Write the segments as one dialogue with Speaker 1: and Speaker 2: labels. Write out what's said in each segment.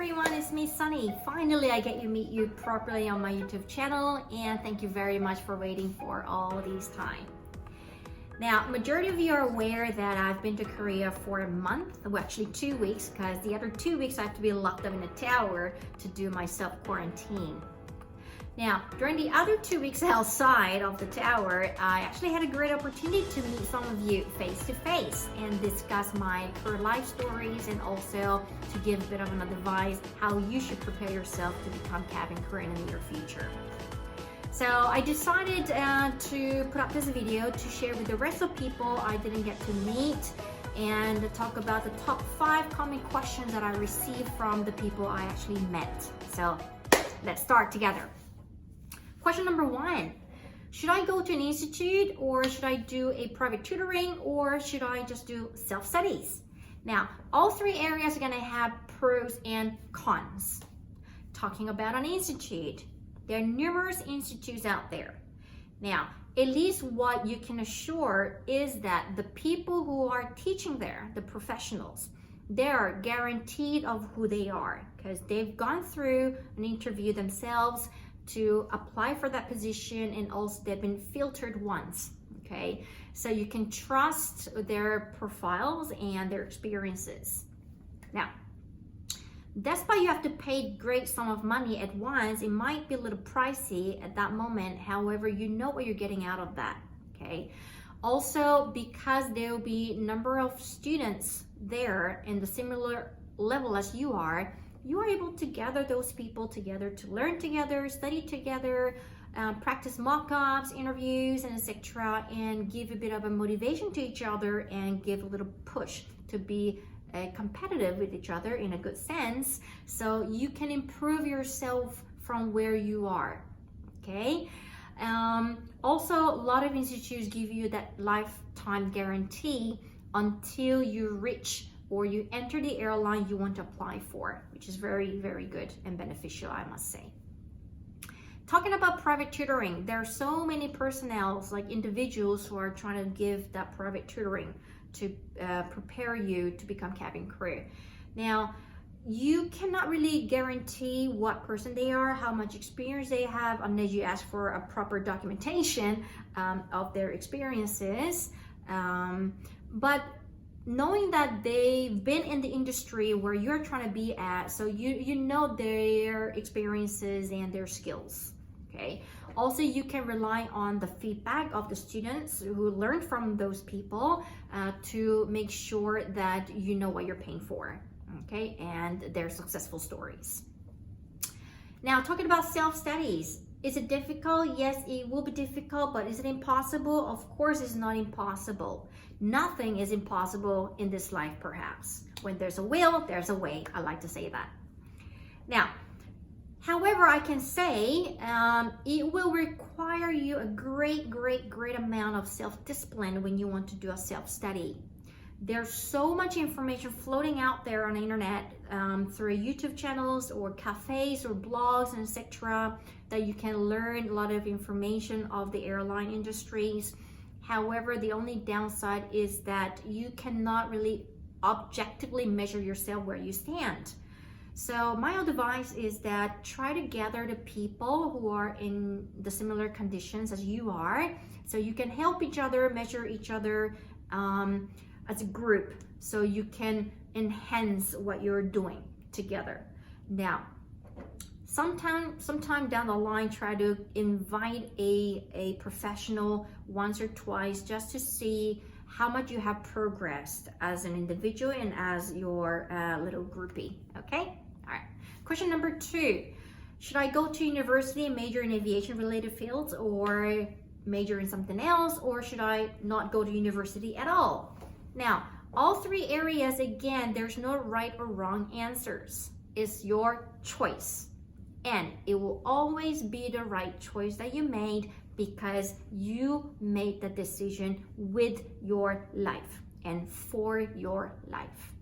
Speaker 1: everyone, it's me Sunny. Finally I get to meet you properly on my YouTube channel, and thank you very much for waiting for all this time. Now, majority of you are aware that I've been to Korea for a month, well actually 2 weeks, because the other 2 weeks I have to be locked up in a tower to do my self-quarantine. Now, during the other 2 weeks outside of the tower, I actually had a great opportunity to meet some of you face to face and discuss my career life stories, and also to give a bit of an advice how you should prepare yourself to become cabin crew in the near future. So I decided to put up this video to share with the rest of people I didn't get to meet, and talk about the top 5 common questions that I received from the people I actually met. So let's start together. Question number 1, should I go to an institute, or should I do a private tutoring, or should I just do self-studies? Now, all 3 areas are gonna have pros and cons. Talking about an institute, there are numerous institutes out there. Now, at least what you can assure is that the people who are teaching there, the professionals, they are guaranteed of who they are, because they've gone through an interview themselves to apply for that position, and also they've been filtered once, okay? So you can trust their profiles and their experiences. Now, that's why you have to pay a great sum of money at once. It might be a little pricey at that moment, however, you know what you're getting out of that, okay? Also, because there will be a number of students there in the similar level as you are able to gather those people together to learn together, study together, practice mock-ups, interviews, and etc., and give a bit of a motivation to each other and give a little push to be competitive with each other in a good sense, so you can improve yourself from where you are, okay? Also, a lot of institutes give you that lifetime guarantee until you reach or you enter the airline you want to apply for, which is very, very good and beneficial, I must say. Talking about private tutoring, there are so many personnel, like individuals, who are trying to give that private tutoring to prepare you to become cabin crew. Now, you cannot really guarantee what person they are, how much experience they have, unless you ask for a proper documentation of their experiences. But knowing that they've been in the industry where you're trying to be at, so you know their experiences and their skills, okay? Also, you can rely on the feedback of the students who learned from those people to make sure that you know what you're paying for, okay? And their successful stories. Now, talking about self-studies, is it difficult? Yes, it will be difficult, but is it impossible? Of course, it's not impossible. Nothing is impossible in this life, perhaps. When there's a will, there's a way. I like to say that. Now, however, I can say it will require you a great amount of self-discipline when you want to do a self-study. There's so much information floating out there on the internet through YouTube channels or cafes or blogs and etc., that you can learn a lot of information of the airline industries. However, the only downside is that you cannot really objectively measure yourself where you stand. So my advice is that try to gather the people who are in the similar conditions as you are, so you can help each other, measure each other as a group, so you can enhance what you're doing together. Now, sometime down the line, try to invite a professional once or twice, just to see how much you have progressed as an individual and as your little groupie, okay? All right. Question number 2, should I go to university and major in aviation related fields, or major in something else, or should I not go to university at all? Now, all 3 areas, again, there's no right or wrong answers. It's your choice. And it will always be the right choice that you made, because you made the decision with your life and for your life.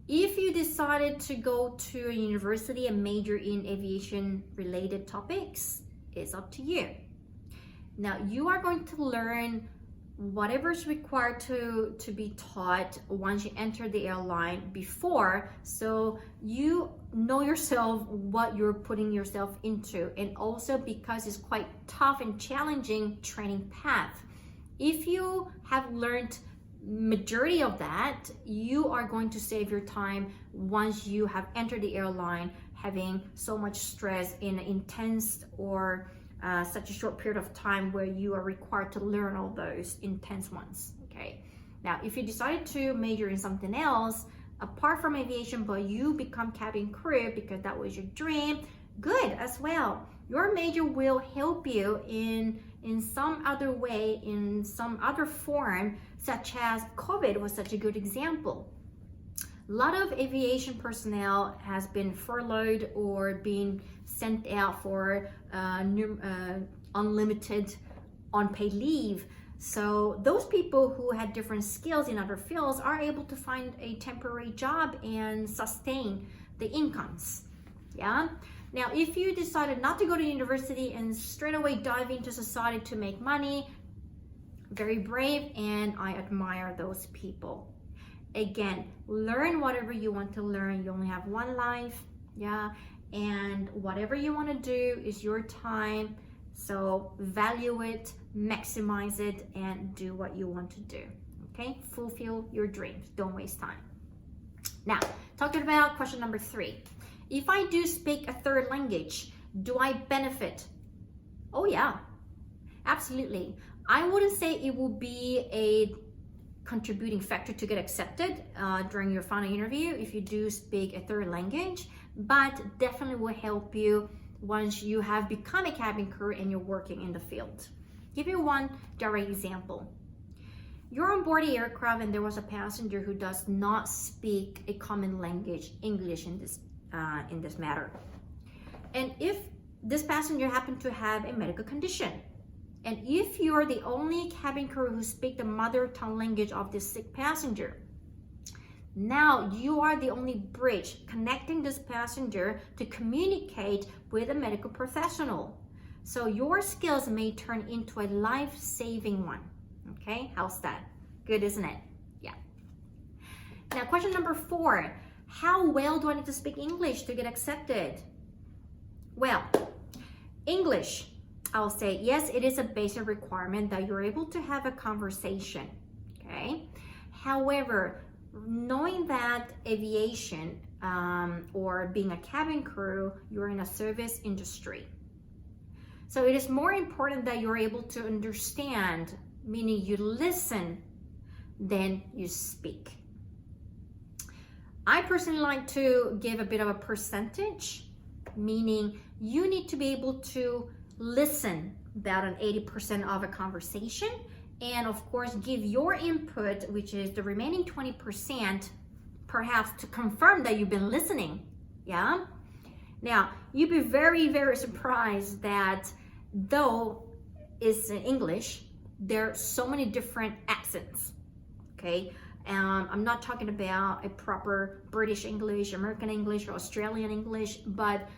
Speaker 1: If you decided to go to a university and major in aviation related topics, it's up to you. Now, you are going to learn whatever's required to be taught once you enter the airline before, so you know yourself what you're putting yourself into, and also because it's quite tough and challenging training path. If you have learned majority of that, you are going to save your time once you have entered the airline having so much stress in an intense or such a short period of time where you are required to learn all those intense ones. Okay, now if you decided to major in something else apart from aviation, but you become cabin crew because that was your dream, good as well. Your major will help you in some other way, in some other form, such as COVID was such a good example. A lot of aviation personnel has been furloughed or been sent out for unlimited unpaid leave. So those people who had different skills in other fields are able to find a temporary job and sustain the incomes. Yeah. Now, if you decided not to go to university and straight away dive into society to make money, very brave, and I admire those people. Again, learn whatever you want to learn. You only have one life, yeah, and whatever you want to do is your time. So value it, maximize it, and do what you want to do. Okay, fulfill your dreams. Don't waste time. Now, talking about question number 3. If I do speak a third language, do I benefit? Oh yeah, absolutely. I wouldn't say it will be a contributing factor to get accepted during your final interview if you do speak a third language, but definitely will help you once you have become a cabin crew and you're working in the field. Give you one direct example. You're on board the aircraft and there was a passenger who does not speak a common language, English in this matter. And if this passenger happened to have a medical condition, and if you're the only cabin crew who speak the mother tongue language of this sick passenger, now you are the only bridge connecting this passenger to communicate with a medical professional. So your skills may turn into a life-saving one. Okay, how's that? Good, isn't it? Yeah. Now, question number 4. How well do I need to speak English to get accepted? Well, English, I'll say, yes, it is a basic requirement that you're able to have a conversation, okay? However, knowing that aviation or being a cabin crew, you're in a service industry. So it is more important that you're able to understand, meaning you listen, than you speak. I personally like to give a bit of a percentage, meaning you need to be able to listen about an 80% of a conversation, and of course give your input, which is the remaining 20%, perhaps to confirm that you've been listening. Yeah. Now, you'd be very, very surprised that though it's in English, there are so many different accents. Okay. I'm not talking about a proper British English, American English, or Australian English, but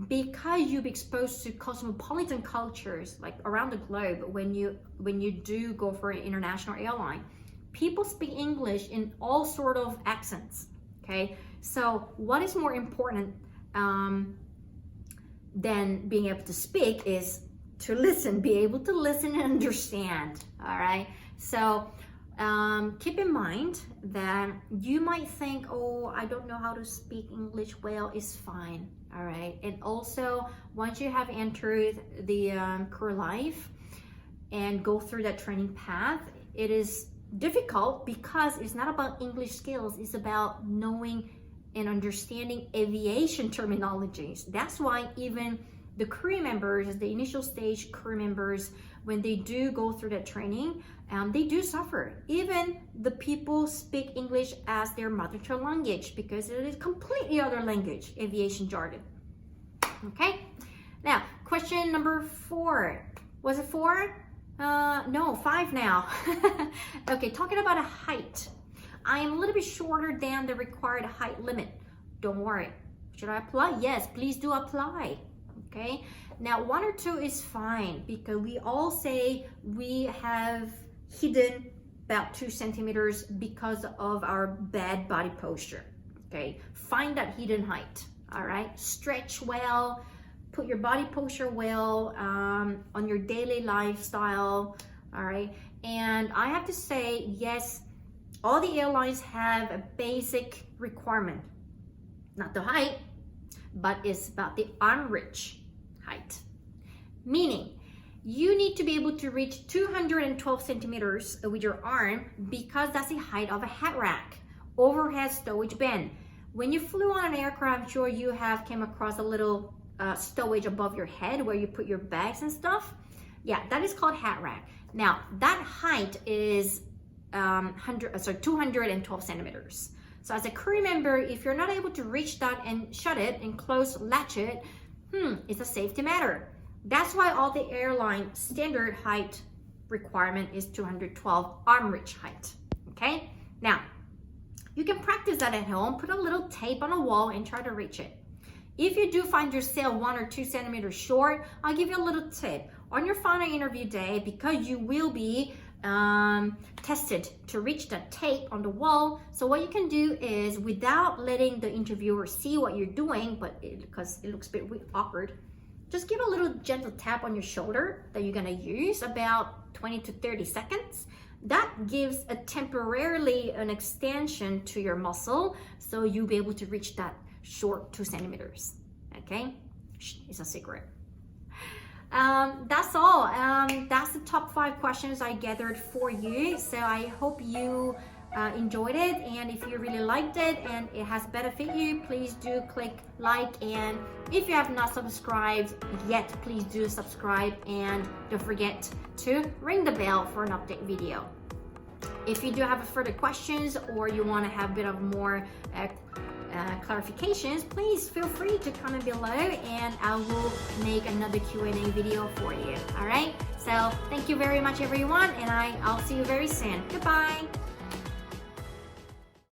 Speaker 1: because you've exposed to cosmopolitan cultures like around the globe, when you do go for an international airline, people speak English in all sort of accents. Okay, so what is more important than being able to speak is to listen, be able to listen and understand. All right, so keep in mind that you might think, oh, I don't know how to speak English well. It's fine. All right. And also, once you have entered the career life and go through that training path, it is difficult because it's not about English skills. It's about knowing and understanding aviation terminologies. That's why even the crew members, the initial stage crew members, when they do go through that training, they do suffer. Even the people speak English as their mother tongue language because it is completely other language, aviation jargon. Okay, now question number 4. Was it 4? No, 5 now. Okay, talking about a height. I am a little bit shorter than the required height limit. Don't worry. Should I apply? Yes, please do apply. Okay, now 1 or 2 is fine because we all say we have hidden about 2 centimeters because of our bad body posture. Okay, find that hidden height. All right, stretch well, put your body posture well on your daily lifestyle. All right, and I have to say, yes, all the airlines have a basic requirement, not the height, but it's about the arm reach height. Meaning, you need to be able to reach 212 centimeters with your arm because that's the height of a hat rack, overhead stowage bin. When you flew on an aircraft, I'm sure you have came across a little stowage above your head where you put your bags and stuff. Yeah, that is called hat rack. Now, that height is 212 centimeters. So as a crew member, if you're not able to reach that and shut it and latch it, it's a safety matter. That's why all the airline standard height requirement is 212 arm reach height. Okay? Now, you can practice that at home, put a little tape on a wall and try to reach it. If you do find yourself 1 or 2 centimeters short, I'll give you a little tip. On your final interview day, because you will be tested to reach that tape on the wall, so what you can do is, without letting the interviewer see what you're doing, because it looks a bit awkward, just give a little gentle tap on your shoulder that you're gonna use about 20 to 30 seconds. That gives temporarily an extension to your muscle, so you'll be able to reach that short 2 centimeters. Okay, it's a secret. That's all. That's the top 5 questions I gathered for you. So I hope you enjoyed it, and if you really liked it and it has benefited you, please do click like, and if you have not subscribed yet, please do subscribe, and don't forget to ring the bell for an update video. If you do have further questions or you want to have a bit of more clarifications, please feel free to comment below and I will make another Q&A video for you. All right, so thank you very much everyone, and I'll see you very soon. Goodbye.